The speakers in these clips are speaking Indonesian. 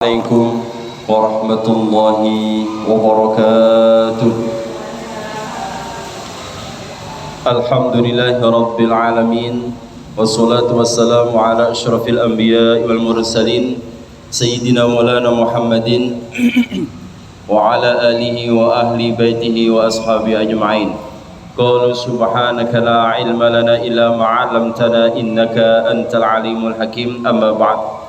Assalamualaikum warahmatullahi wabarakatuh. Alhamdulillahi rabbil alamin, wassalatu wassalamu ala asyrafil anbiya wal mursalin sayyidina maulana Muhammadin wa ala alihi wa ahli baitihi wa ashabi ajma'in. Qalu subhanaka la ilma lana illa ma 'allamtana innaka antal alimul hakim. Amma ba'd.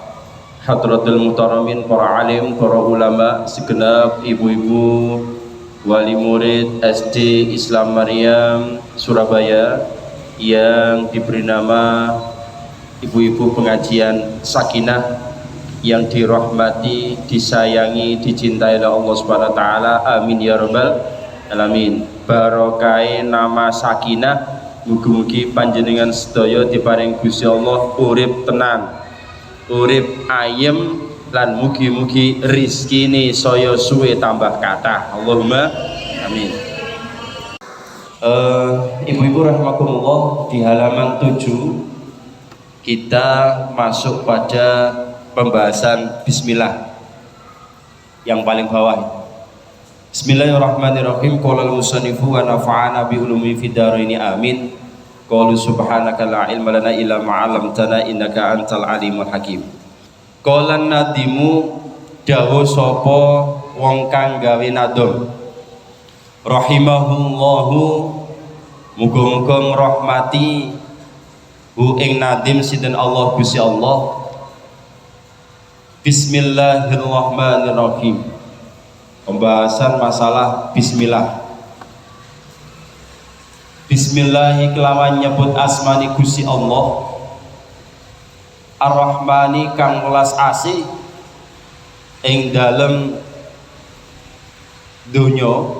Hadratul muhtaramin, para alim, para ulama, segenap ibu-ibu wali murid SD Islam Maryam Surabaya yang diberi nama ibu-ibu pengajian Sakinah, yang dirahmati, disayangi, dicintai oleh Allah Subhanahu wa taala. Amin ya rabbal alamin. Barokai nama Sakinah, mugi-mugi panjenengan sedaya diparing Gusti Allah urip tenang, urip ayem, lan mugi-mugi rizkine saya suwe tambah kathah. Allahumma amin. Ibu-ibu rahimakumullah, di halaman 7 kita masuk pada pembahasan bismillah yang paling bawah. Bismillahirrahmanirrahim. Qala al-musannifu wa nafa'ana bi ulumi fid dharaini amin. Qalu subhanaka la ilma lana illa ma 'allamtana innaka antal alimul hakim. Qala nadimu, dawuh sapa wong kang gawe nadom, rahimahullahu, muga-muga ngrahmati hu ing nadim sinten Allah Gusti Allah. Bismillahirrahmanirrahim. Pembahasan masalah bismillah. Bismillahi kelawan nyebut asmani Gusti Allah, Ar-Rahmani kang welas asih ing dalem donya,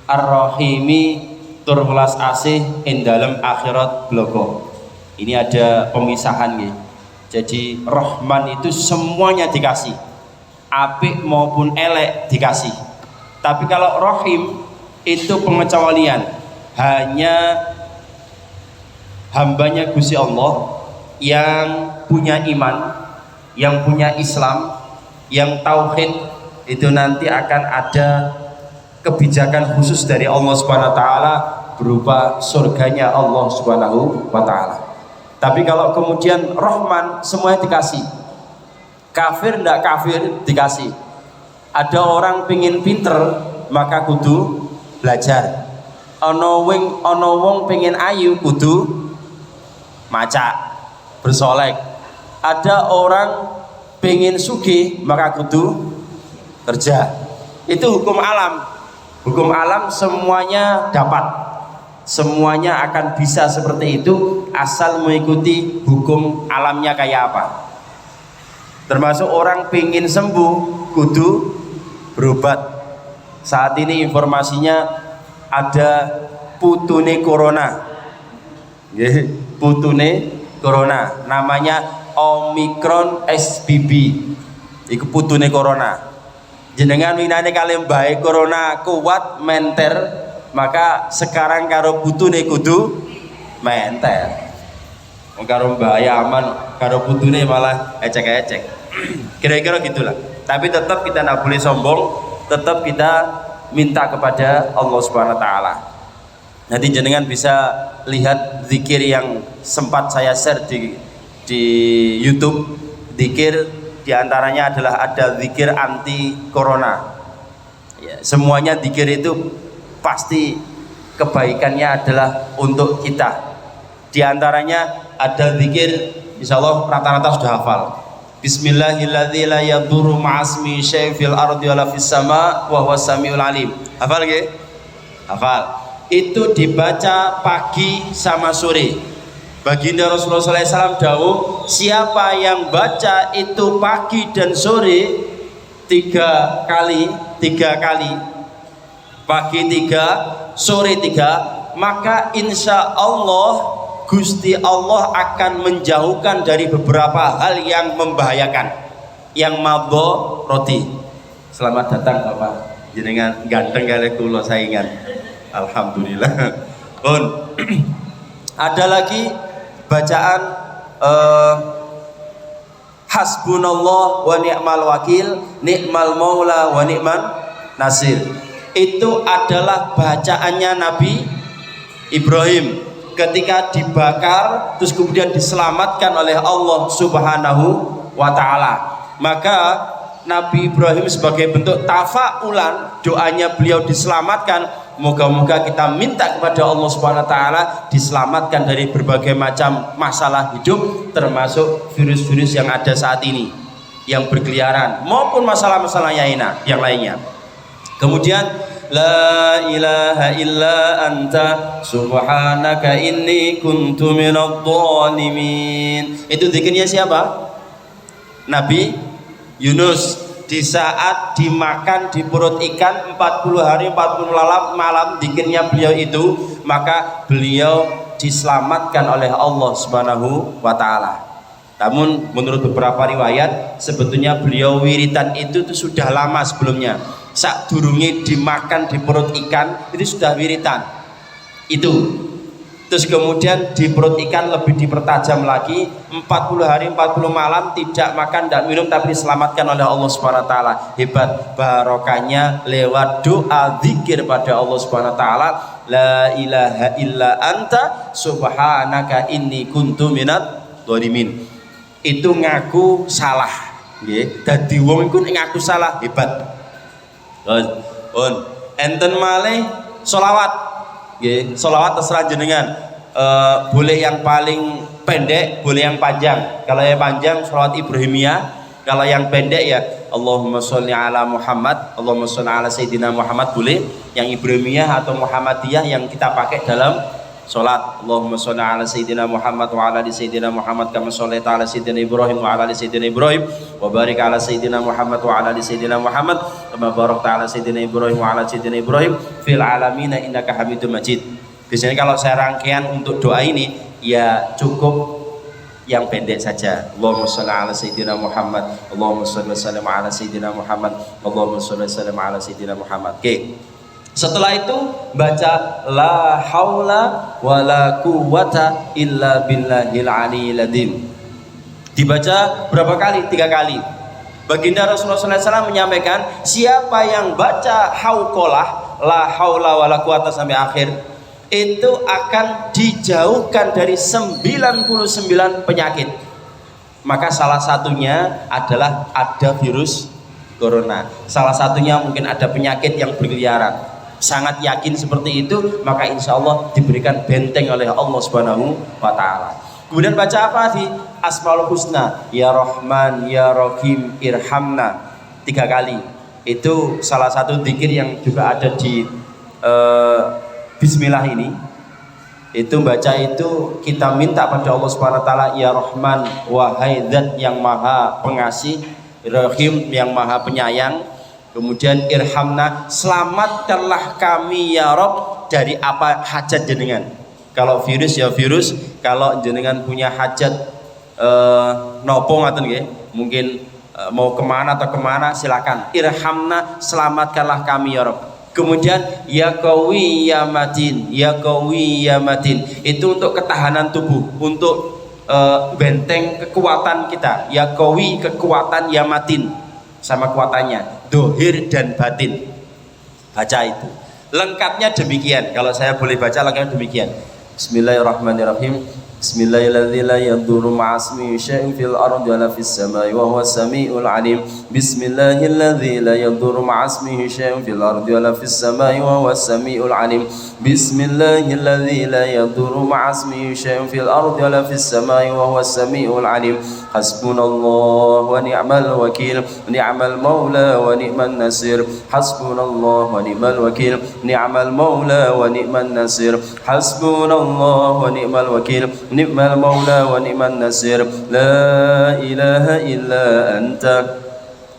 Ar-Rahimi tur welas asih ing dalem akhirat bloko. Ini ada pemisahan nggih. Jadi Rahman itu semuanya dikasih, apik maupun elek dikasih. Tapi kalau Rahim itu pengecualian, hanya hambanya Gusti Allah yang punya iman, yang punya Islam, yang tauhid, itu nanti akan ada kebijakan khusus dari Allah Subhanahu wa taala berupa surganya Allah Subhanahu wa taala. Tapi kalau kemudian Rahman semuanya dikasih, kafir ndak kafir dikasih. Ada orang pingin pinter maka kudu belajar. Ono wong pengen ayu kudu maca bersolek. Ada orang pengen sugih maka kudu kerja. Itu hukum alam. Hukum alam semuanya dapat, semuanya akan bisa seperti itu asal mengikuti hukum alamnya kayak apa. Termasuk orang pengen sembuh kudu berobat. Saat ini informasinya ada putune corona, putune corona, namanya Omicron XBB. Iku putune corona. Jenengan winane kalian baik corona kuat menter, maka sekarang karo putune kudu menter. Wong karo bahaya aman, karo putune malah ecek-ecek. Kira-kira gitulah. Tapi tetap kita tidak boleh sombong, tetap kita minta kepada Allah Subhanahu wa taala. Nanti jenengan bisa lihat zikir yang sempat saya share di YouTube. Zikir diantaranya adalah ada zikir anti corona. Ya, semuanya zikir itu pasti kebaikannya adalah untuk kita. Di antaranya ada zikir, insyaallah rata-rata sudah hafal. Bismillahilladzi la yadurru ma'asmi syai'in fil ardi wala fis sama wa huwas samiul alim. Hafal nggih? Hafal. Itu dibaca pagi sama sore. Baginda Rasulullah SAW dawuh, siapa yang baca itu pagi dan sore 3 kali, pagi 3, sore 3, maka insya Allah Gusti Allah akan menjauhkan dari beberapa hal yang membahayakan, yang madharati. Selamat datang Bapak, jenengan ganteng kali kula saingan. Alhamdulillah. Ada lagi bacaan Hasbunallah wa ni'mal wakil, ni'mal maula wa ni'man nasir. Itu adalah bacaannya Nabi Ibrahim ketika dibakar terus kemudian diselamatkan oleh Allah Subhanahu wa taala. Maka Nabi Ibrahim sebagai bentuk tafaulan doanya beliau diselamatkan, moga-moga kita minta kepada Allah Subhanahu wa taala diselamatkan dari berbagai macam masalah hidup, termasuk virus-virus yang ada saat ini yang berkeliaran maupun masalah-masalah yang lainnya. Kemudian la ilaha illa anta subhanaka inni kuntu minadh dhalimin. Itu zikirnya siapa? Nabi Yunus di saat dimakan di perut ikan 40 hari 40 malam zikirnya beliau itu, maka beliau diselamatkan oleh Allah Subhanahu wa taala. Namun menurut beberapa riwayat sebetulnya beliau wiritan itu sudah lama sebelumnya. Sak durunge dimakan di perut ikan itu sudah wiritan. Itu. Terus kemudian di perut ikan lebih dipertajam lagi 40 hari 40 malam tidak makan dan minum tapi diselamatkan oleh Allah Subhanahu wa taala. Hebat barokahnya lewat doa zikir pada Allah Subhanahu wa taala, la ilaha illa anta subhanaka inni kuntu minadh dhalimin. Itu ngaku salah nggih. Dadi wong iku ngaku salah hebat. Enten malih selawat. Sholawat terserah jenengan, boleh yang paling pendek, boleh yang panjang. Kalau yang panjang sholawat Ibrahimiyah, kalau yang pendek ya Allahumma sholli ala Muhammad, Allahumma sholli ala Sayyidina Muhammad boleh. Yang Ibrahimiyah atau Muhammadiyah yang kita pakai dalam sholat, Allahumma sholli ala Sayyidina Muhammad wa ala ali Sayyidina Muhammad kama shollaita ala Sayyidina Ibrahim wa ala ali Sayyidina Ibrahim wa barik ala Sayyidina Muhammad wa ala ali Sayyidina Muhammad kama barakta ala Sayyidina Ibrahim wa ala Sayyidina Ibrahim fil alamin innaka Hamidum Majid. Biasanya kalau saya rangkaian untuk doa ini ya cukup yang pendek saja. Allahumma sholli ala Sayyidina Muhammad, Allahumma sholli wa sallim ala Sayyidina Muhammad, Allahumma sholli wa sallim ala Sayyidina Muhammad. Oke. Setelah itu baca la haula wala quwwata illa billahil aliyil azim. Dibaca berapa kali? 3 kali. Baginda Rasulullah SAW menyampaikan, siapa yang baca hauqalah la haula wala quwwata sampai akhir, itu akan dijauhkan dari 99 penyakit. Maka salah satunya adalah ada virus corona. Salah satunya mungkin ada penyakit yang berkeliaran. Sangat yakin seperti itu, maka insya Allah diberikan benteng oleh Allah Subhanahu wa taala. Kemudian baca apa sih? Asmaul Husna, ya Rahman, ya Rahim, irhamna 3 kali. Itu salah satu zikir yang juga ada di Bismillah ini. Itu baca itu kita minta pada Allah Subhanahu wa taala, ya Rahman, wahai Zat yang Maha Pengasih, Rahim yang Maha Penyayang. Kemudian irhamna, selamatkanlah kami ya Rob dari apa hajat jenengan. Kalau virus ya virus, kalau jenengan punya hajat nopo ngaten nggih, mungkin mau kemana atau kemana silakan. Irhamna, selamatkanlah kami ya Rob. Kemudian ya qawi ya matin, ya qawi ya matin. Itu untuk ketahanan tubuh, untuk benteng kekuatan kita. Ya qawi, kekuatan, ya matin sama kuatannya, dohir dan batin. Baca itu lengkapnya demikian. Kalau saya boleh baca lengkapnya demikian. Bismillahirrahmanirrahim. Bismillahirrahmanirrahim. La yadurru ma'asmi syai'un fil ardi wala fis samai wa huwas samiul alim. Bismillahirrahmanirrahim. La yadurru ma'asmi syai'un fil ardi wala fis samai wa huwas samiul alim. Bismillahirrahmanirrahim. La yadurru ma'asmi syai'un fil ardi wala fis samai wa huwas samiul alim. Hasbunallah wa ni'mal wakil, ni'mal maula wa ni'man nasir. Hasbunallah wa ni'mal wakil, ni'mal maula wa ni'man nasir. Hasbunallah wa ni'mal wakil, ni'mal maula wa ni'man nasir. La ilaha illa anta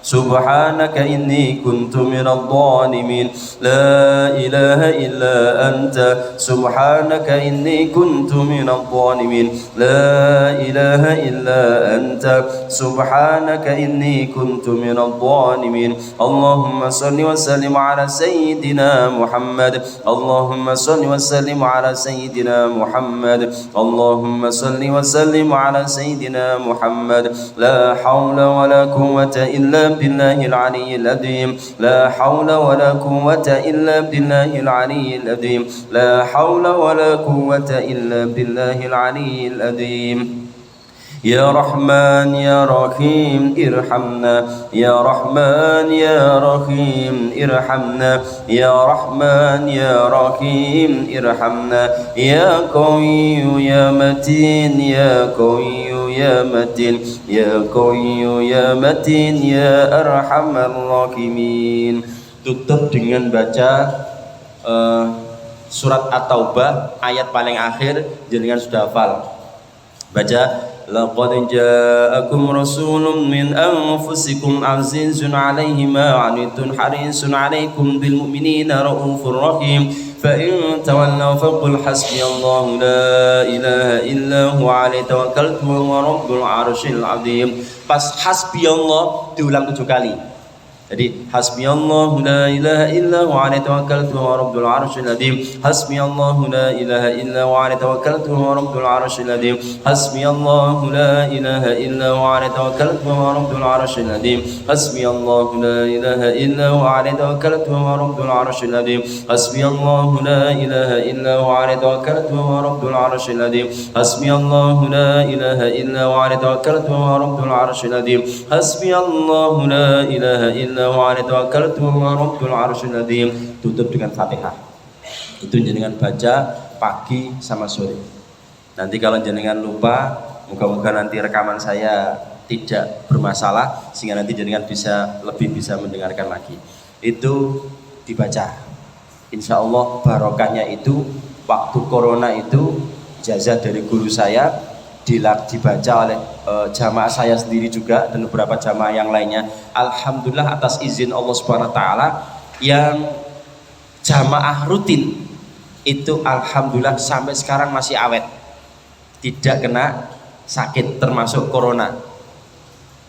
سبحانك إني كنت من الظالمين لا إله إلا أنت سبحانك إني كنت من الظالمين لا إله إلا أنت سبحانك إني كنت من الظالمين اللهم صل وسلم على سيدنا محمد اللهم صل وسلم على سيدنا محمد اللهم صل وسلم على سيدنا محمد لا حول ولا قوة إلا بالله العلي العظيم لا حول ولا قوة إلا بالله العلي العظيم لا حول ولا قوة إلا بالله العلي العظيم يا رحمن يا رحيم ارحمنا يا رحمن يا رحيم ارحمنا يا رحمن يا رحيم ارحمنا يا قوي يا متين يا قوي يا متين يا قوي يا متين يا أرحم الراحمين. Tutup dengan baca surat At-Taubah ayat paling akhir, jenengan sudah hafal. Baca لقد جاءكم رسول من أنفسكم عزيز عليه ما عنتم حريص عليكم بالمؤمنين رؤوف رحيم فإن تولوا فقل حسبي الله لا إله إلا هو عليه توكلت وهو رب العرش العظيم. Pas hasbi Allah diulang 7 kali. Jadi hasbiyallahu la ilaha illa huwa alaihi tawakkaltu wa rabbul arsyil azim. Hasbiyallahu la ilaha illa huwa alaihi tawakkaltu wa rabbul arsyil azim. Hasbiyallahu la ilaha illa huwa alaihi tawakkaltu wa rabbul arsyil azim. Hasbiyallahu la ilaha illa huwa alaihi tawakkaltu wa rabbul arsyil azim. Hasbiyallahu la ilaha illa huwa alaihi tawakkaltu wa rabbul arsyil azim. Hasbiyallahu la ilaha illa huwa alaihi tawakkaltu wa rabbul arsyil azim. Hasbiyallahu la ilaha illa wa alaihi tawakkaltu wa rabbul arsyil azim. Tutup dengan Fatihah. Itu jenengan baca pagi sama sore. Nanti kalau jenengan lupa, moga-moga nanti rekaman saya tidak bermasalah sehingga nanti jenengan lebih bisa mendengarkan lagi. Itu dibaca. Insya Allah barokahnya itu waktu corona itu ijazah dari guru saya dibaca oleh jamaah saya sendiri juga dan beberapa jamaah yang lainnya. Alhamdulillah atas izin Allah Subhanahu wa taala yang jamaah rutin itu alhamdulillah sampai sekarang masih awet. Tidak kena sakit termasuk corona.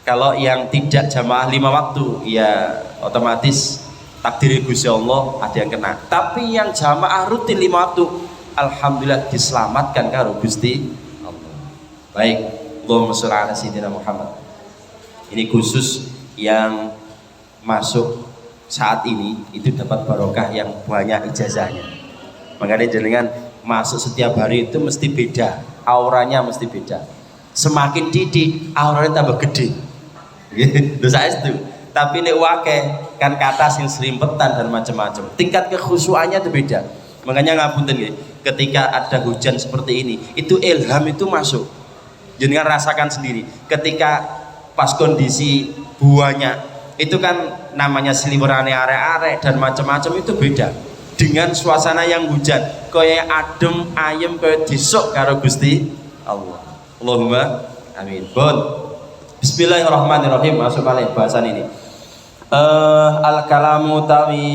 Kalau yang tidak jamaah 5 waktu ya otomatis takdir Gusti Allah ada yang kena. Tapi yang jamaah rutin 5 waktu alhamdulillah diselamatkan karo Gusti. Baik, Allahumma sholli ala sayyidina Muhammad. Ini khusus yang masuk saat ini itu dapat barokah yang banyak ijazahnya. Makanya jenengan masuk setiap hari itu mesti beda, auranya mesti beda. Semakin didik, auranya tambah gede. Gitu saya itu. Tapi nek wake kan kata sing serimpetan dan macam-macam. Tingkat kekhusyuannya itu beda. Makanya ngapunten nggih, ketika ada hujan seperti ini, itu ilham itu masuk. Jenengan rasakan sendiri ketika pas kondisi buahnya itu kan namanya seliwerane arek-arek dan macam-macam itu beda dengan suasana yang hujan kaya adem ayem kaya disuk karo Gusti Allah. Allahumma amin. Bon. Bismillahirrahmanirrahim. Masuk balik bahasan ini. Al-kalamu tawi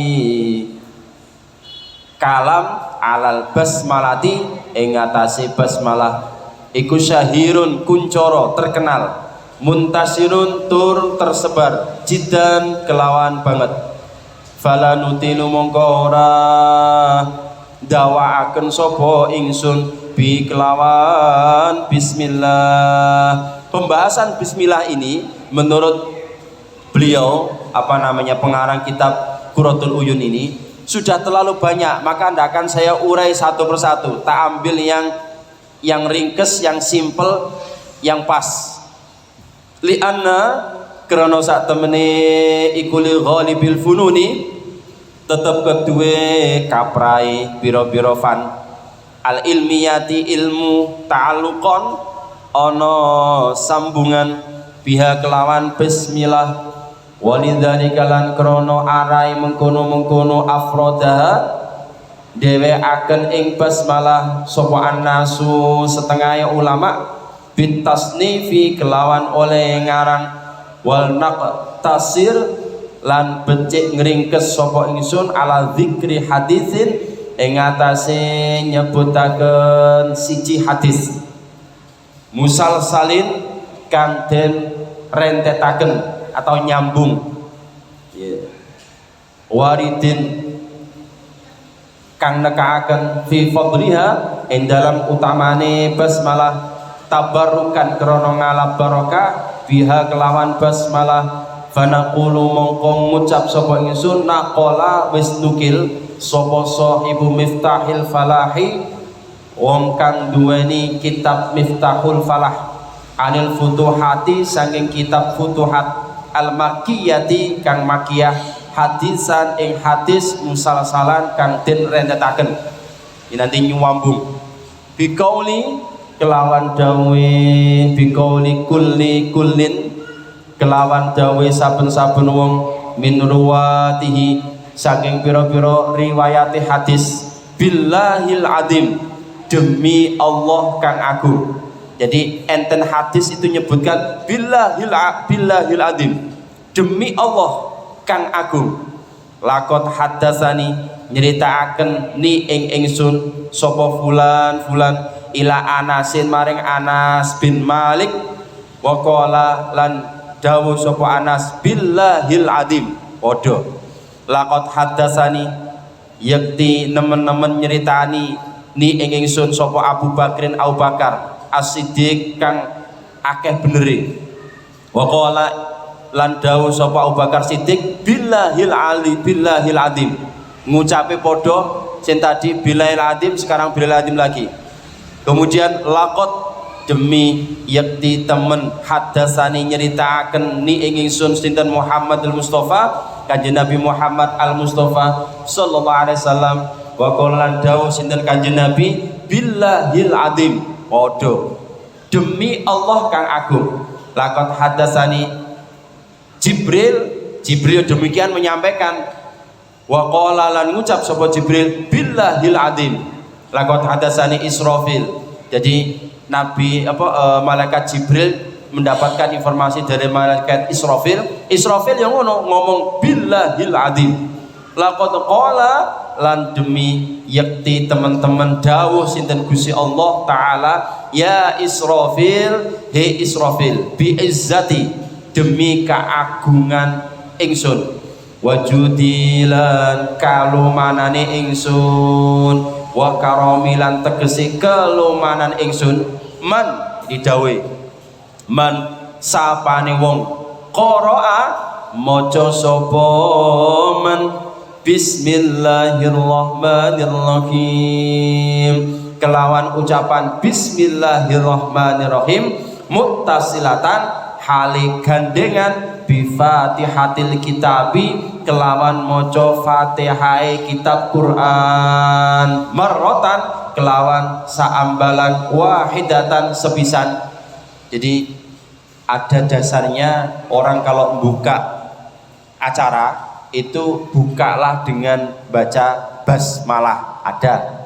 kalam alal basmalati ing atase basmalah iku syahirun kuncoro terkenal muntasirun tur tersebar jidan kelawan banget fala nutilu mongko ora dawaaken sapa ingsun bi kelawan bismillah. Pembahasan bismillah ini menurut beliau pengarang kitab Qurratul Uyun ini sudah terlalu banyak, maka tidak akan saya urai satu persatu. Tak ambil yang ringkes, yang simple, yang pas. Li'anna krana sak temene iku li ghalibil fununi tetep kedue kaprai biro-biro fan al ilmiyati ilmu ta'alluqon ana sambungan biha kelawan bismillah walidzalika lan krana arai mengkono-mengkono afrodaha dewe akan ing basmalah sapa annasu setengah ulama bitasnifi kelawan oleh ngarang wal tasir lan becik ngringkes sapa ingsun ala dzikri hadisin ing atase nyebutaken siji hadis musalsalin kang den rentetaken atau nyambung waridin kang nekaaken fi fadliha ing dalam utamane basmalah tabarukan krana ngalap barokah biha kelawan basmalah fanaqulu mongko ngucap sapa ingsun naqala wis nukil sapa sahibu miftahil falahi wong kang duweni kitab miftahul falah anil futuhati saking kitab futuhat al makkiyati kang makkiyah hadisan ing hadis musalsalan kang den rentetaken ini nanti nyuwambung biqauli kelawan dawe biqauli kulli kullin kelawan dawe saben-saben wong min ruwatihi saking pira-pira riwayate hadis billahil azim demi Allah kang agung. Jadi enten hadis itu nyebutkan billahil azim demi Allah kang agung. Lakot hadasani nyritakaken ni ing ingsun sapa fulan ila Anasin maring Anas bin Malik wa qala lan dawuh sapa Anas billahil azim padha laqad hadatsani yakti nemen-nemen nyeritani ni ing ingsun sapa Abu Bakrin Abu Bakar As-Siddiq kang akeh benere wa qala lan dawuh sapa Abu Bakar Siddiq billahil azim ngucape padha sing tadi billahil azim sekarang billahil azim lagi kemudian laqad demi yakti temen hadasani nyeritaken ni ing ingsun sinten Muhammad al-Mustafa kanjeng Nabi Muhammad al-Mustafa sallallahu alaihi wasallam wa qala dawuh sinten kanjeng Nabi billahil azim padha demi Allah kang agung laqad hadasani Jibril demikian menyampaikan wa qala lan ngucap sapa Jibril billahil azim laqad hadasani Israfil jadi Nabi malaikat Jibril mendapatkan informasi dari malaikat Israfil yang ngomong billahil azim laqad qala lan demi yakti teman-teman dawuh sinten Gusti Allah taala ya Israfil he Israfil bi izzati demi keagungan ingsun wajudilan kalumanane ingsun wa karamilan tegesi kelumanan ingsun man didawe man sapane wong qara'a maca sapa man bismillahirrahmanirrahim kelawan ucapan bismillahirrahmanirrahim muttasilatan hale gandengan bi Fatihatil kitabi kelawan maca Fatihai kitab Quran marrotan kelawan saambalan wahidatan sepisan. Jadi ada dasarnya orang kalau buka acara itu bukalah dengan baca basmalah ada.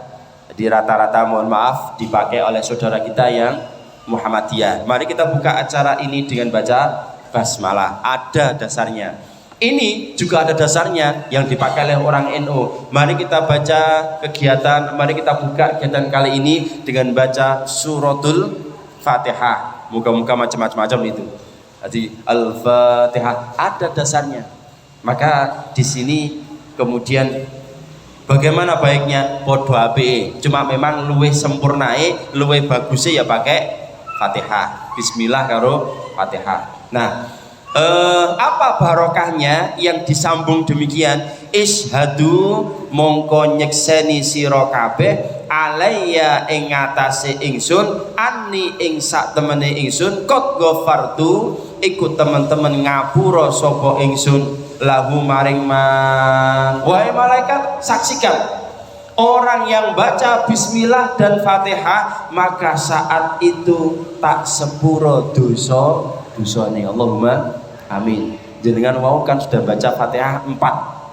Jadi rata-rata mohon maaf dipakai oleh saudara kita yang Muhammadiyah. Mari kita buka acara ini dengan baca basmalah. Ada dasarnya. Ini juga ada dasarnya yang dipakai oleh orang NU. Mari kita baca mari kita buka kegiatan kali ini dengan baca suratul Fatihah. Moga-moga macam-macam itu. Jadi Al-Fatihah ada dasarnya. Maka di sini kemudian bagaimana baiknya podo ape. Cuma memang luwih sempurnae, luwih bagusnya ya pakai Fatihah. Bismillah karo Fatihah. Nah, apa barokahnya yang disambung demikian? Ishadu mongko nyekseni sira kabeh alayya ing ngatasé ingsun anni ing sak temene ingsun qad ghafartu iku teman-teman ngapura sapa ingsun lahu maring man. Wahai malaikat saksikan orang yang baca bismillah dan Fatihah maka saat itu tak sepuro dosane. Allahumma amin. Jenengan wau kan sudah baca Fatihah 4.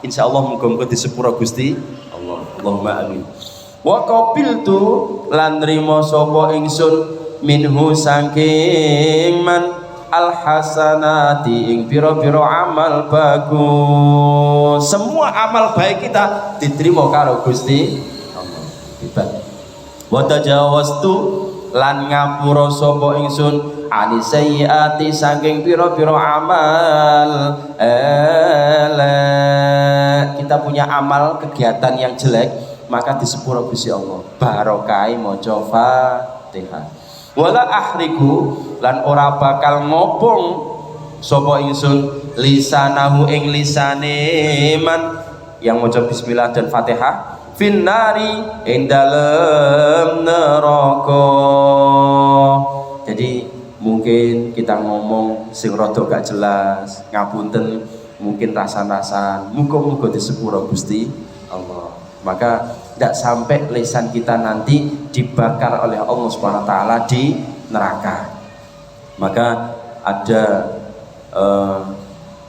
Insyaallah muga-muga disepuro Gusti Allah. Allahumma amin. Wa qabiltu lan nrimo sapa ingsun minhu saking man al hasanati ing pira-pira amal bagus. Semua amal baik kita diterima karo Gusti Allah. Hebat. Wa tajawaztu lan ngapura sapa ingsun ani sayyiati saking pira-pira amal kita punya amal kegiatan yang jelek maka disepuro Gusti Allah barokah maca Fatihah. Wala ahriku lan ora bakal ngobong sapa ingsun lisanahu ing lisane man yang maca bismillah dan Fatihah finnari ing dalem neraka. Jadi mungkin kita ngomong sing rada gak jelas, ngapunten, mungkin rasan-rasan, muga-muga disepuro Gusti Allah. Maka tidak sampai lisan kita nanti dibakar oleh Allah Subhanahu wa taala di neraka. Maka ada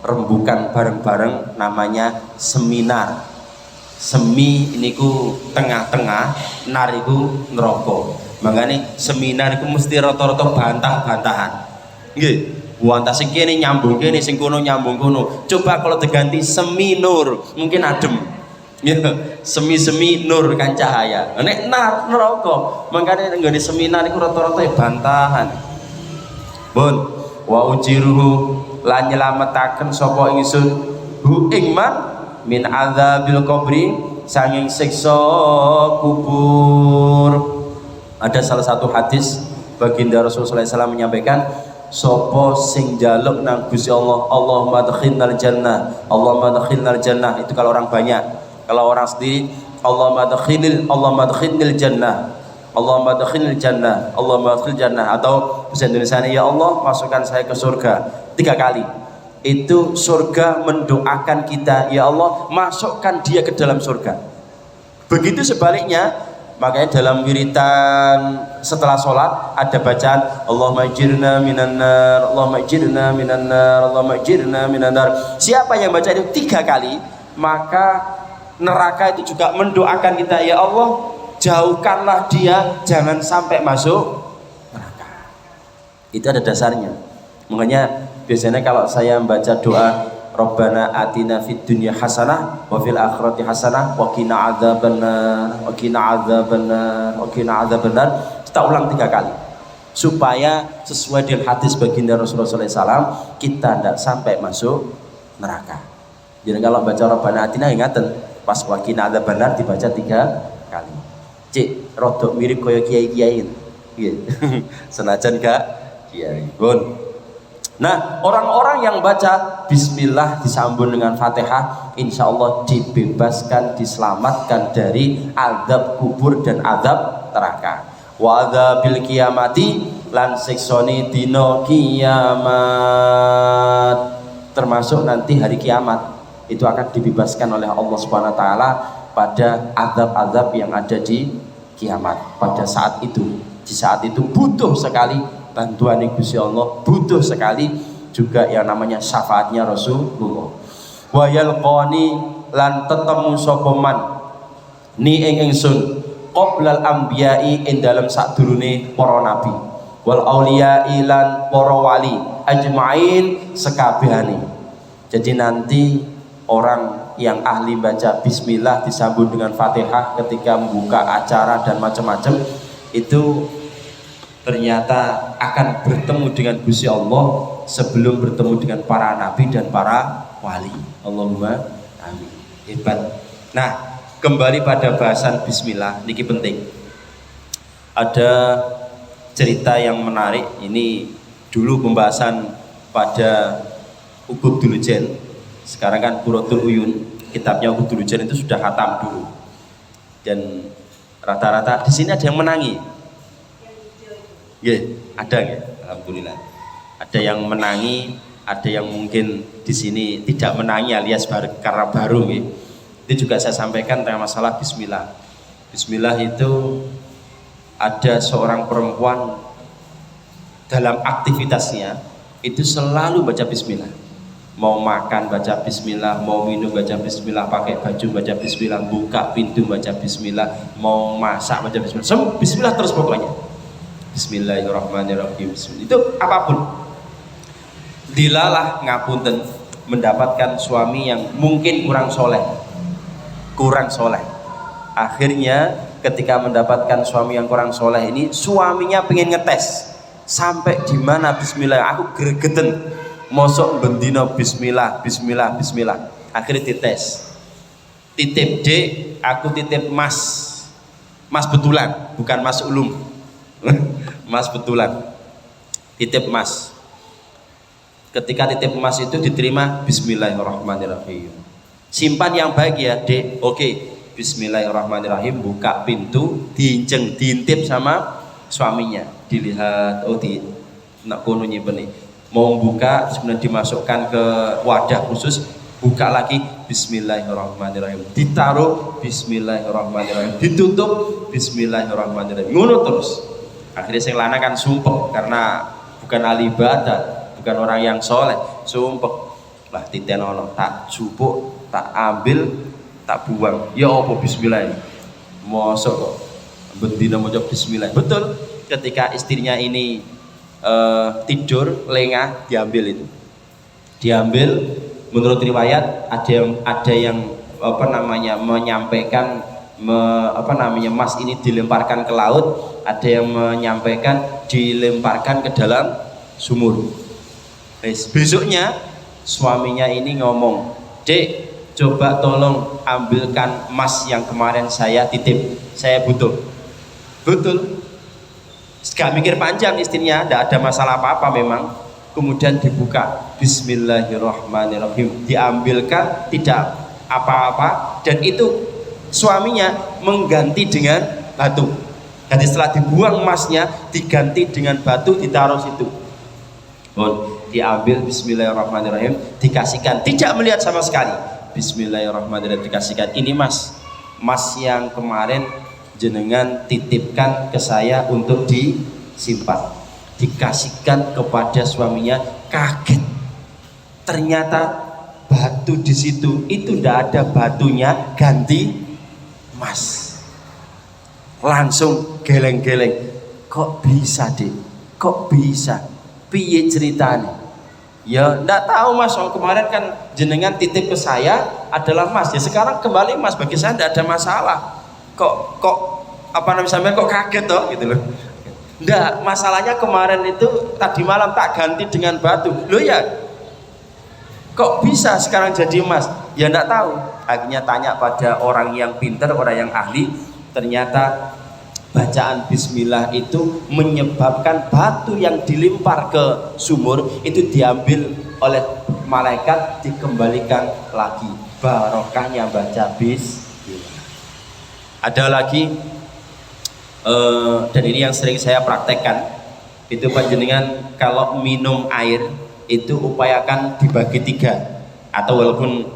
rembukan bareng-bareng namanya seminar. Semi niku tengah-tengah, nar iku neraka. Makanya seminar iku mesti rata-rata bantah-bantahan. Nggih, wantah sing kene nyambung kene, sing kono nyambung kono. Coba kalau diganti seminur, mungkin adem. Ya, semi-semi nur kan cahaya. Nek nar neraka. Makanya nggone seminar iku rata-rata bantahan. Bun, wa ujiruhu lan nyelametaken sapa ingsun hu ing man min adzabil qabri sanging siksa kubur. Ada salah satu hadis baginda Rasulullah SAW menyampaikan sopo sing jaluk nang Gusti Allah Allahumma adkhilnal jannah Allahumma adkhilnal jannah. Itu kalau orang banyak. Kalau orang sendiri Allahumma adkhilnil jannah Allahumma adkhilnil jannah Allahumma adkhil jannah. Atau bahasa Indonesia ya Allah masukkan saya ke surga 3 kali. Itu surga mendoakan kita, ya Allah masukkan dia ke dalam surga. Begitu sebaliknya, makanya dalam wiritan setelah sholat ada bacaan Allahumma ajirna minan nar Allahumma ajirna minan nar Allahumma ajirna minan nar. Siapa yang baca itu 3 kali, maka neraka itu juga mendoakan kita, ya Allah jauhkanlah dia jangan sampai masuk neraka. Itu ada dasarnya. Makanya biasanya kalau saya membaca doa Rabbana atina fid dunya hasanah wa fil akhirati hasanah wa qina adzabannar wa qina adzabannar wa qina adzabannar, kita ulang 3 kali supaya sesuai dengan hadis baginda Rasulullah SAW kita tidak sampai masuk neraka. Jadi kalau baca Rabbana atina ingatan pas wa qina adzabannar dibaca 3 kali. Cik rodok mirip kaya kiai-kiai nggih. Senajan gak kiai. Pun. Nah, orang-orang yang baca bismillah disambung dengan Fatihah insya Allah dibebaskan, diselamatkan dari azab kubur dan azab neraka. Wa adzabil qiyamati lan siksane dina kiamat. Termasuk nanti hari kiamat itu akan dibebaskan oleh Allah Subhanahu wa taala pada azab-azab yang ada di kiamat. Pada saat itu, di saat itu butuh sekali bantuan Gusti Allah, butuh sekali juga yang namanya syafaatnya Rasulullah. Wa yalqani lan tetemu sapa man ni ing ingsun qoblal anbiya'i ing dalem sadurunge para nabi wal auliya'i lan para wali ajmain sekabehane. Jadi nanti orang yang ahli baca bismillah disambung dengan Fatihah ketika membuka acara dan macam-macam itu ternyata akan bertemu dengan Gusti Allah sebelum bertemu dengan para nabi dan para wali. Allahumma amin. Hebat. Nah, kembali pada bahasan bismillah niki penting. Ada cerita yang menarik. Ini dulu pembahasan pada Ubud Dulujen. Sekarang kan Qurratul Uyun, kitabnya Ubud Dulujen itu sudah khatam dulu. Dan rata-rata di sini ada yang menangi. Ya, ada ya, alhamdulillah. Ada yang menangi, ada yang mungkin di sini tidak menangi alias karena baru ya. Itu juga saya sampaikan tentang masalah bismillah. Bismillah itu ada seorang perempuan dalam aktivitasnya itu selalu baca bismillah. Mau makan baca bismillah, mau minum baca bismillah, pakai baju baca bismillah, buka pintu baca bismillah, mau masak baca bismillah. Semua bismillah terus pokoknya. Bismillahirrahmanirrahim. Itu apapun. dilalah ngapunten mendapatkan suami yang mungkin kurang soleh. Akhirnya ketika mendapatkan suami yang kurang soleh ini, suaminya pengen ngetes sampai di mana bismillah. Aku gregeten mosok bendino bismillah. Akhirnya dites, titip dek, aku titip mas betulan, bukan mas ulum. Mas betulan, titip mas. Ketika titip emas itu diterima bismillahirrahmanirrahim. Simpan yang baik ya dek. Oke, bismillahirrahmanirrahim. Buka pintu, diintip sama suaminya. Dilihat, oh di nak kono nyimpen nih. Mau buka, kemudian dimasukkan ke wadah khusus. Buka lagi, bismillahirrahmanirrahim. Ditaruh, bismillahirrahmanirrahim. Ditutup, bismillahirrahmanirrahim. Ngono terus. Akhirnya saya lanang kan sumpek karena bukan ahli ibadah, bukan orang yang soleh, sumpek lah titenono, tak jupuk, tak ambil, tak buang. Ya apa bismillah ini? Mosok kok bendina maca bismillah. Betul, ketika istrinya ini tidur lengah, diambil itu. Diambil, menurut riwayat ada yang menyampaikan emas ini dilemparkan ke laut, ada yang menyampaikan dilemparkan ke dalam sumur. Besoknya suaminya ini ngomong, dek coba tolong ambilkan emas yang kemarin saya titip, saya butuh. Betul, gak mikir panjang istrinya, tidak ada masalah apa-apa memang. Kemudian dibuka, bismillahirrahmanirrahim, diambilkan, tidak apa-apa, dan itu suaminya mengganti dengan batu. Jadi setelah dibuang emasnya, diganti dengan batu, ditaruh situ. Diambil, bismillahirrahmanirrahim, dikasihkan, tidak melihat sama sekali. Bismillahirrahmanirrahim, dikasihkan. Ini mas yang kemarin jenengan titipkan ke saya untuk disimpan. Dikasihkan kepada suaminya, kaget. Ternyata batu di situ itu tidak ada batunya, ganti emas. Langsung geleng-geleng, kok bisa dek? Kok bisa? Piye ceritanya? Ya enggak tahu mas, kemarin kan jenengan titip ke saya adalah mas, ya sekarang kembali mas, bagi saya enggak ada masalah. Kok sampean kok kaget toh gitu loh. Enggak, masalahnya kemarin itu tadi malam tak ganti dengan batu. Loh ya, kok bisa sekarang jadi emas? Ya enggak tahu. Akhirnya tanya pada orang yang pintar, orang yang ahli. Ternyata bacaan bismillah itu menyebabkan batu yang dilempar ke sumur itu diambil oleh malaikat, dikembalikan lagi. Barokahnya baca bismillah. Ada lagi dan ini yang sering saya praktekkan, itu panjenengan kalau minum air itu upayakan dibagi 3, atau walaupun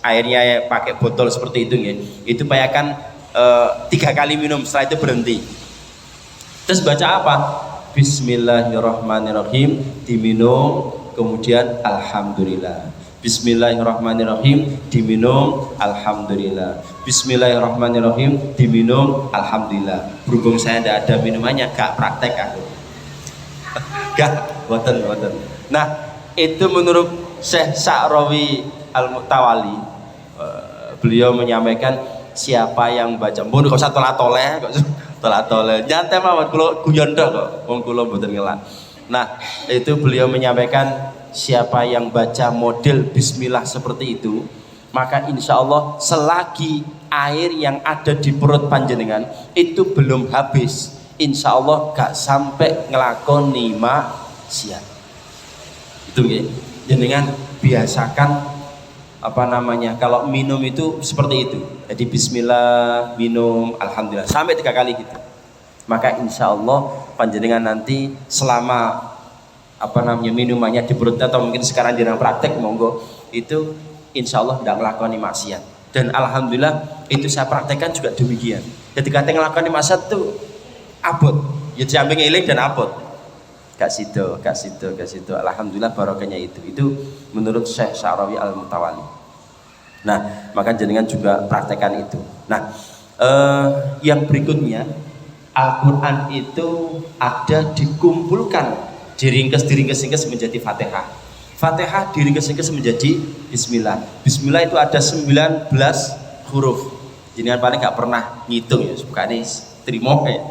airnya pakai botol seperti itu ya, itu upayakan 3 kali minum, setelah itu berhenti. Terus baca apa? Bismillahirrahmanirrahim, diminum, kemudian alhamdulillah. Bismillahirrahmanirrahim, diminum, alhamdulillah. Bismillahirrahmanirrahim, diminum, alhamdulillah. Berhubung saya tidak ada minumannya, gak praktek aku. Gak, boten. Nah, itu menurut Syekh Sa'rawi Al-Mu'tawali, beliau menyampaikan siapa yang baca, mbon kok satu toleh nyantai mawon, kula guyon tok kok, wong kula mboten ngelak. Nah, itu beliau menyampaikan siapa yang baca model bismillah seperti itu, maka insya Allah selagi air yang ada di perut panjenengan itu belum habis, insya Allah gak sampai ngelakoni maksiat. Itu ya, jenengan biasakan kalau minum itu seperti itu. Jadi bismillah, minum, alhamdulillah sampai 3 kali gitu. Maka insya Allah panjenengan nanti selama minumannya di perutnya, atau mungkin sekarang jenengan praktek monggo, itu insya Allah tidak melakoni maksiat. Dan alhamdulillah itu saya praktekkan juga demikian. Jadi kata ngelakoni maksiat itu abot, ya samping eling dan abot. Gak sido. Alhamdulillah barokahnya itu menurut Syekh Sa'rawi Al-Mu'tawali. Nah, maka jenengan juga praktekkan itu. Nah, yang berikutnya, Al-Quran itu ada dikumpulkan, diringkes menjadi Fatihah. Fatihah diringkes-ringkes menjadi bismillah. Bismillah itu ada 19 huruf. Jenengan paling gak pernah ngitung ya, bukan terima ya.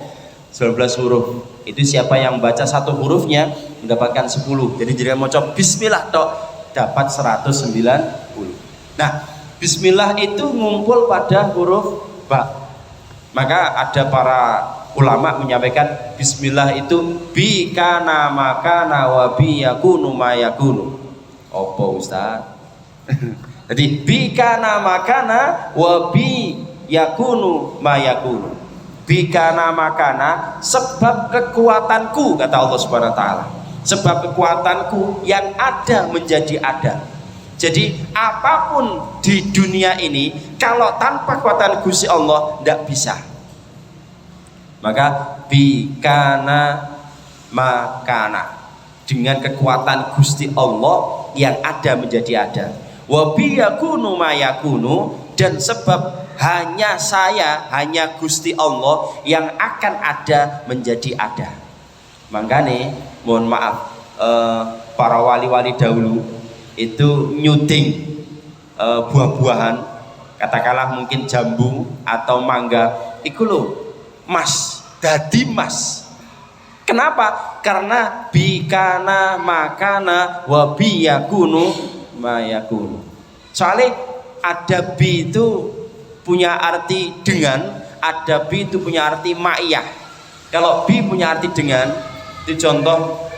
19 huruf. Itu siapa yang baca satu hurufnya mendapatkan 10. Jadi jenengan mau coba bismillah tok dapat 190. Nah, bismillah itu ngumpul pada huruf ba. Maka ada para ulama menyampaikan bismillah itu bi kana makana wa bi yakunu ma yakunu. Opo Ustaz? Jadi bi kana makana wa bi yakunu ma yakunu. Bi kana makana sebab kekuatanku, kata Allah Subhanahu wa taala. Sebab kekuatanku yang ada menjadi ada. Jadi apapun di dunia ini kalau tanpa kekuatan Gusti Allah tidak bisa. Maka bikana makana, dengan kekuatan Gusti Allah yang ada menjadi ada. Wa biyakunu mayakunu, dan sebab hanya saya, hanya Gusti Allah yang akan ada menjadi ada. Makanya mohon maaf, para wali-wali dahulu itu nyuting buah-buahan, katakanlah mungkin jambu atau mangga, iku lho mas, dadi mas. Kenapa? Karena bikana makana wa biyakunu mayakunu. Soalnya ada bi itu punya arti dengan, ada bi itu punya arti ma'iyah. Kalau bi punya arti dengan, itu contoh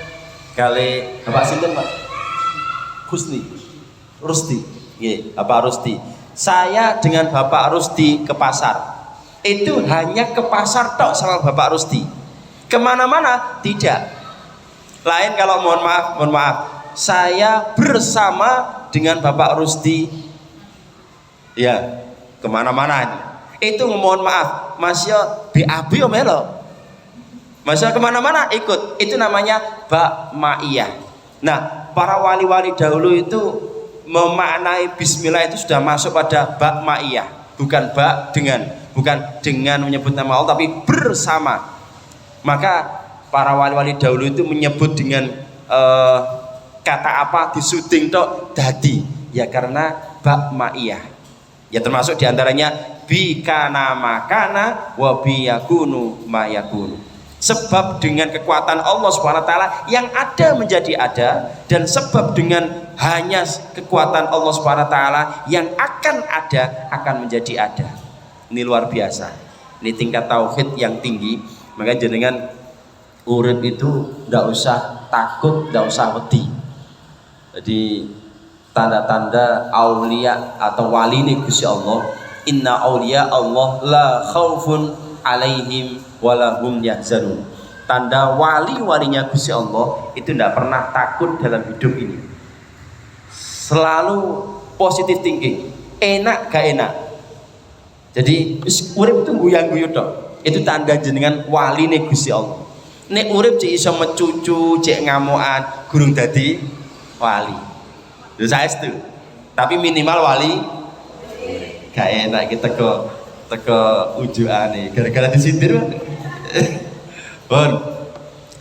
kali Bapak sinten Pak? Husni, Rusti, Bapak Rusti. Saya dengan Bapak Rusti ke pasar. Itu hanya ke pasar tok sama Bapak Rusti. Kemana-mana tidak. Lain kalau mohon maaf, saya bersama dengan Bapak Rusti, ya kemana-mana. Itu mohon maaf, Mas yo BAB yo melo. Mas yo kemana-mana ikut. Itu namanya bak ma'iyah. Nah, para wali-wali dahulu itu memaknai bismillah itu sudah masuk pada bak ma'iyah, bukan bak dengan, bukan dengan menyebut nama Allah tapi bersama. Maka para wali-wali dahulu itu menyebut dengan kata apa di syuting tok dadi, ya karena bak ma'iyah. Ya termasuk diantaranya bikana makana wa biyakunu mayakunu. Sebab dengan kekuatan Allah Subhanahu wa taala yang ada menjadi ada, dan sebab dengan hanya kekuatan Allah Subhanahu wa taala yang akan ada akan menjadi ada. Ini luar biasa. Ini tingkat tauhid yang tinggi. Maka jenengan urip itu ndak usah takut, ndak usah wedi. Jadi tanda-tanda aulia atau wali ini Gusti Allah, inna aulia Allah la khaufun alaihim walahum yahzanun. Tanda wali-walinya Gusti Allah itu tidak pernah takut dalam hidup ini, selalu positive thinking, enak gak enak. Jadi urip itu guyang-guyu tok. Itu tanda jenengan wali nih Gusti Allah. Nek urip cek iso mecucu, cek ngamuan, gurung dadi wali. Lho saestu. Tapi minimal wali gak enak kita teko ujukane gara-gara disindir. Bon.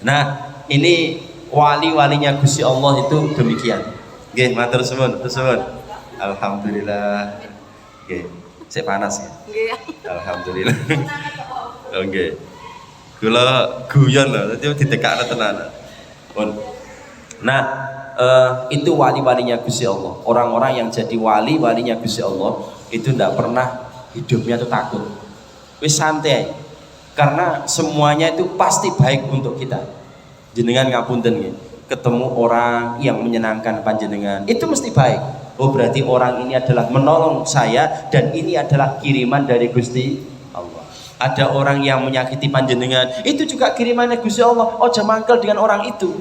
Nah, ini wali-walinya Gusti Allah itu demikian. Nggih, matur suwun, alhamdulillah. Nggih, sik panas ya. Nggih. Alhamdulillah. Oke. Kula guyon lho, dadi didekakno tenan. Bon. Nah, itu wali-walinya Gusti Allah. Orang-orang yang jadi wali-walinya Gusti Allah itu tidak pernah hidupnya itu takut. Wis santai. Karena semuanya itu pasti baik untuk kita. Jenengan ngapunten nggih, ketemu orang yang menyenangkan panjenengan, itu mesti baik. Oh, berarti orang ini adalah menolong saya dan ini adalah kiriman dari Gusti Allah. Ada orang yang menyakiti panjenengan, itu juga kirimannya Gusti Allah. Oh, jangan mangkel dengan orang itu.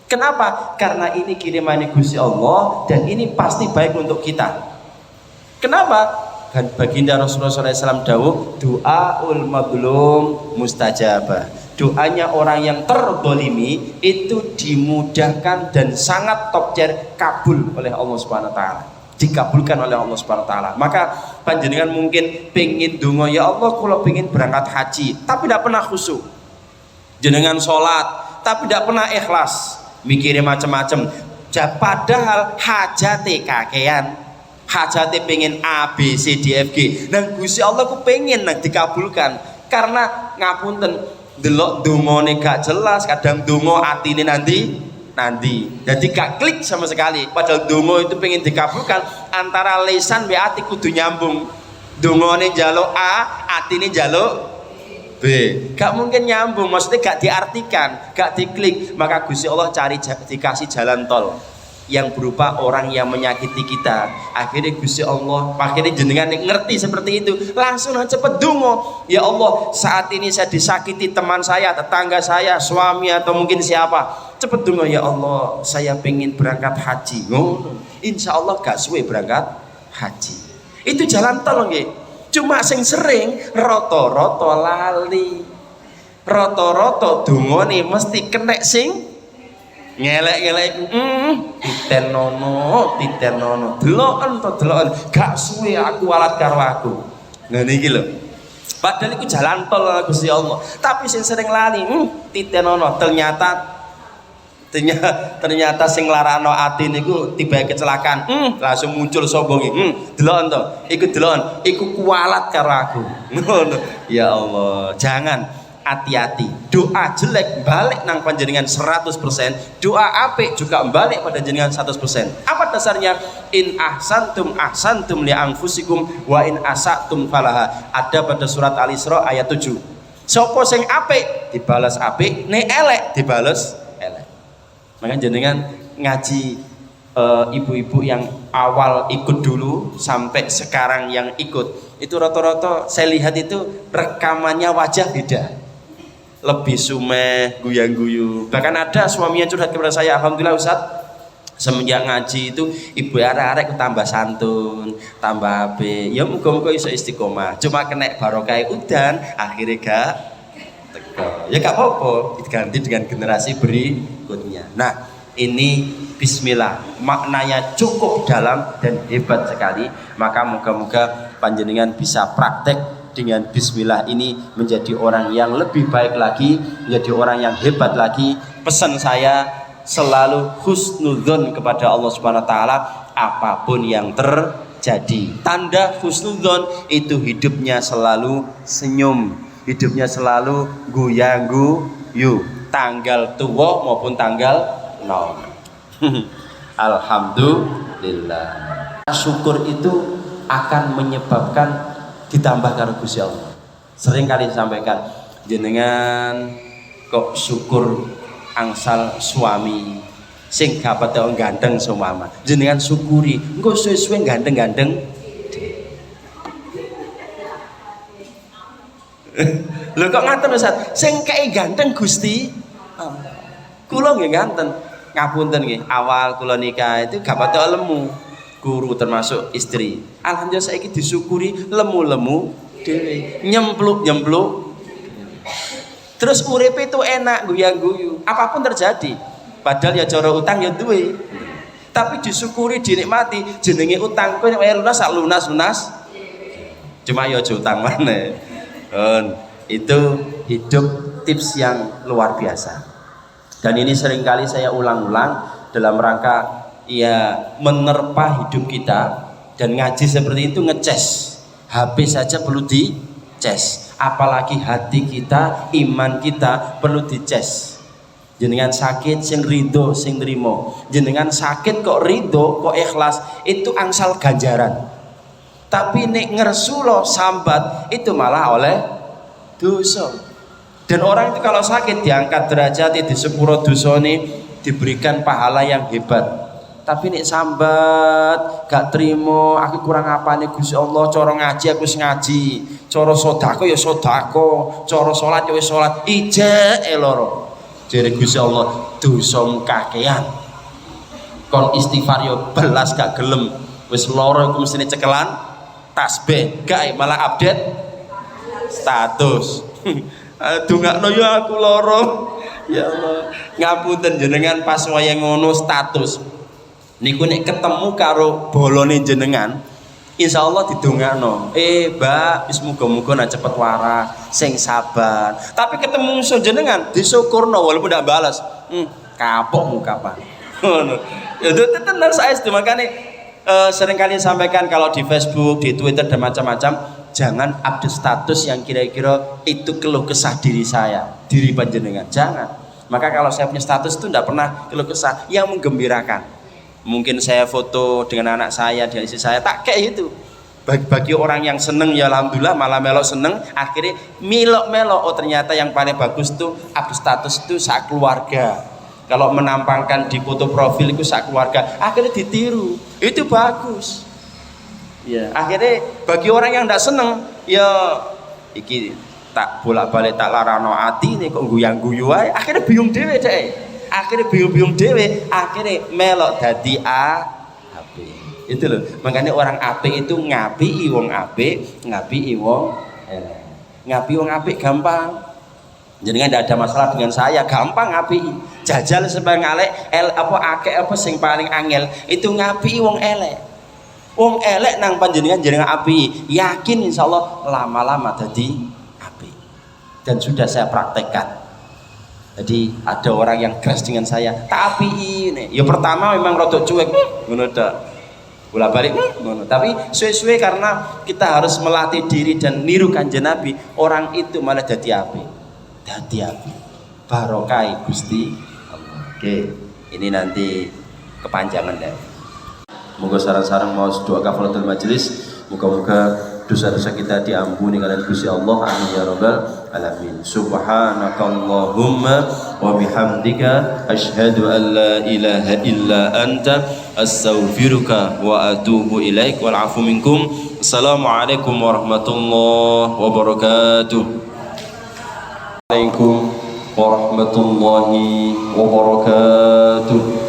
Kenapa? Karena ini kirimannya Gusti Allah dan ini pasti baik untuk kita. Kenapa? Dan baginda Rasulullah SAW dawuh, doaul mazlum mustajabah. Doanya orang yang terdolimi itu dimudahkan dan sangat top tier kabul oleh Allah Subhanahu wa taala. Dikabulkan oleh Allah Subhanahu wa taala. Maka panjenengan mungkin pengin donga, ya Allah kula pengin berangkat haji, tapi tidak pernah khusyuk. Jenengan sholat tapi tidak pernah ikhlas, mikirnya macam-macam. Padahal hajate kakean, hajate pengen A B C D F G. Nang Gusti Allah ku pengen nang dikabulkan. Karena ngapunten delok dongane gak jelas, kadang donga atine nanti. Jadi gak klik sama sekali. Padahal donga itu pengen dikabulkan, antara lisan be ati kudu nyambung. Dongane njaluk A, atine njaluk B. Gak mungkin nyambung, maksudnya gak diartikan, gak diklik. Maka Gusti Allah dikasih jalan tol yang berupa orang yang menyakiti kita. Akhirnya Gusti Allah, akhirnya jenengan ngerti seperti itu, langsung cepet donga, ya Allah, saat ini saya disakiti teman saya, tetangga saya, suami atau mungkin siapa, cepet donga ya Allah, saya pengen berangkat haji. Insya Allah gak suwe berangkat haji. Itu jalan tol nggih. Cuma sing sering rata-rata lali, rata-rata dongane mesti kenek sing ngelek-ngelek. Titenono deloken to deloken, gak suwe aku walat karo aku. Nah niki lho, padahal iku jalan tol Gusti Allah, tapi sing sering lali titenono, ternyata sing nglarakno ati niku tiba kecelakaan, langsung muncul sombong deloken to, iku deloken, iku kualat karo aku. Ngono. Ya Allah, jangan, hati-hati. Doa jelek balik nang panjenengan 100%, doa apik juga balik pada jenengan 100%. Apa dasarnya? In ahsantum li anfusikum wa in asatum falaha. Ada pada surat Al-Isra ayat 7. Sopo sing apik dibalas apik, nek elek dibalas elek. Maka jenengan ngaji ibu-ibu yang awal ikut dulu sampai sekarang yang ikut, itu rata-rata saya lihat itu rekamannya wajah beda, lebih sumeh, guyang-guyu. Bahkan ada suaminya curhat kepada saya, alhamdulillah Ustaz, semenjak ngaji itu ibu arek-arek tambah santun, tambah ape. Ya muga-muga iso istiqomah. Cuma kena barokah udan, akhirnya gak teko. Ya gak apa-apa, diganti dengan generasi berikutnya. Nah, ini bismillah, maknanya cukup dalam dan hebat sekali. Maka moga-moga panjenengan bisa praktek dengan bismillah ini menjadi orang yang lebih baik lagi, menjadi orang yang hebat lagi. Pesan saya selalu husnudzon kepada Allah Subhanahu wa taala apapun yang terjadi. Tanda husnudzon itu hidupnya selalu senyum, hidupnya selalu guyang-guyu, tanggal tua maupun tanggal nol. Alhamdulillah. Syukur itu akan menyebabkan ditambah karo Gusti Allah. Sering kali disampaikan, jenengan kok syukur angsal suami sing gak tau ganteng seumpama, jenengan syukuri, engko suwe-suwe ganteng-ganteng. Lho kok ngaten Ustaz? Sing kei ganteng Gusti. Kula nggih ganteng. Ngapunten nggih, awal kula nikah itu gak tau lemu. Guru termasuk istri. Alhamdulillah saiki disyukuri lemu-lemu dhewe, nyempluk-nyempluk. Terus urip itu enak, guyang-guyu, apapun terjadi. Padahal ya cara utang ya duwe. Tapi disyukuri, dinikmati. Jenenge utang kowe nek lunas sak lunas-lunas. Cuma ya aja utang maneh. Itu hidup tips yang luar biasa. Dan ini seringkali saya ulang-ulang dalam rangka ya menerpa hidup kita. Dan ngaji seperti itu ngeces, HP saja perlu dicas, apalagi hati kita, iman kita perlu dicas. Jenengan sakit sing ridho sing nrimo, jenengan sakit kok ridho kok ikhlas, itu angsal ganjaran. Tapi nek ngersulo sambat itu malah oleh dosa. Dan orang itu kalau sakit diangkat derajat, di sepuro dosane, diberikan pahala yang hebat. Tapi nek sambat gak trimo, aku kurang apa nih Gusti Allah, cara ngaji aku wis ngaji, cara sedekah ya sedekah, cara salat ya wis salat, ijek loro. Jere Gusti Allah, dosamu kakean. Kon istighfar ya belas gak gelem, wis loro iku mestine cekelan tasbih, gak malah update status. Dongakno ya aku loro. Ya Allah, ngapunten jenengan pas waya ngono status. Niku nek ketemu karo bolone jenengan, insya Allah didongakno. Mbak, wis muga-muga nak cepet waras, sing sabar. Tapi ketemu musuh jenengan, disyukurno walaupun ndak balas. Kapok muka Pak. Itu tenang saya itu makanya seringkali sampaikan kalau di Facebook, di Twitter dan macam-macam, jangan update status yang kira-kira itu keluh kesah diri saya, diri panjenengan. Jangan. Maka kalau saya punya status itu tidak pernah keluh kesah, yang menggembirakan. Mungkin saya foto dengan anak saya, dengan istri saya, tak kayak itu. Bagi orang yang seneng ya alhamdulillah, malah melok seneng, akhirnya melok oh ternyata yang paling bagus tuh update status itu saat keluarga. Kalau menampangkan di foto profil itu saat keluarga, akhirnya ditiru, itu bagus ya. Akhirnya bagi orang yang tidak seneng ya iki tak bolak-balik tak larano ati nih kok guyang-guyu ae, akhirnya bingung dhewe deh, akhirnya bingung dhewe, akhirnya melok dadi HP. Itu loh, makanya orang apik itu ngapi wong apik, ngapi wong elek. Ngapi wong apik gampang. Jadi tidak ada masalah dengan saya, gampang ngapi. Jajal sebang elek, akeh apa sing paling angel itu ngapi wong elek. Wong elek nang panjenengan jenengan api, yakin insyaallah lama-lama jadi api. Dan sudah saya praktekkan. Jadi ada orang yang keras dengan saya, tapi ini, ya pertama memang rodok cuek, ngono tok. Bolak-balik ngono. Tapi suwe-suwe karena kita harus melatih diri dan niru Kanjeng Nabi, orang itu malah jadi api. Jadi api. Barokah Gusti Allah. Oke, ini nanti kepanjangan deh. Moga sarang-sarang mau doa kafaratul majelis, moga-moga dosa-dosa kita diampuni oleh Gusti Allah, amin ya rabbal alamin. Subhanakallahumma wa bihamdika asyhadu an la ilaha illa anta astaghfiruka wa atubu ilaik wal afu minkum. Assalamualaikum warahmatullahi wabarakatuh. Waalaikumsalam warahmatullahi wabarakatuh.